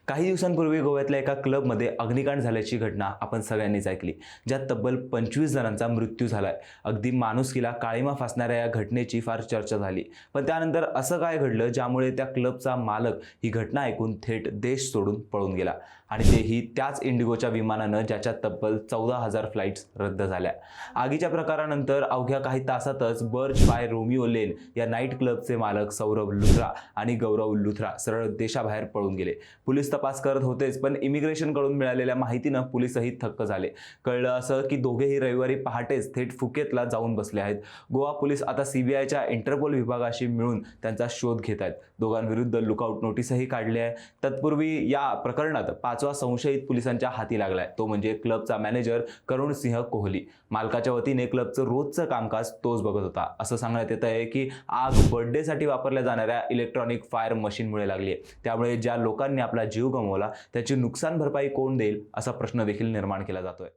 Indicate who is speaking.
Speaker 1: काही दिवसांपूर्वी गोव्यातल्या एका क्लबमध्ये अग्निकांड झाल्याची घटना आपण सगळ्यांनीच ऐकली, ज्यात तब्बल 25 जणांचा मृत्यू झालाय. अगदी माणुसकीला काळिमा फासणाऱ्या या घटनेची फार चर्चा झाली. पण त्यानंतर असं काय घडलं ज्यामुळे त्या क्लबचा मालक ही घटना ऐकून थेट देश सोडून पळून गेला, आणि तेही त्याच इंडिगोच्या विमानानं ज्याच्या तब्बल 14,000 फ्लाईट्स रद्द झाल्या. आगीच्या प्रकारानंतर अवघ्या काही तासातच बर्ज बाय रोमिओ लेन या नाईट क्लबचे मालक सौरभ लुथरा आणि गौरव लुथरा सरळ देशाबाहेर पळून गेले. पोलीस तपास करत होतेच, पण इमिग्रेशनकडून मिळालेल्या माहितीनं पोलीसही थक्क झाले. कळलं असं की दोघेही रविवारी पहाटेच थेट फुकेतला जाऊन बसले आहेत. गोवा पोलीस आता सीबीआयच्या इंटरपोल विभागाशी मिळून त्यांचा शोध घेत आहेत. दोघांविरुद्ध लुकआउट नोटीसही काढली आहे. तत्पूर्वी या प्रकरणात 5वा संशयित पोलिसांच्या हाती लागलाय, तो म्हणजे क्लबचा मॅनेजर करुण सिंह कोहली. मालकाच्या वतीने क्लबचं रोजचं कामकाज तोच बघत होता. असं सांगण्यात येत आहे की आग बर्थडेसाठी वापरल्या जाणाऱ्या इलेक्ट्रॉनिक फायर मशीनमुळे लागली आहे. त्यामुळे ज्या लोकांनी आपला जीव गमावला त्याची नुकसान भरपाई कोण देईल असा प्रश्न देखील निर्माण केला जातोय.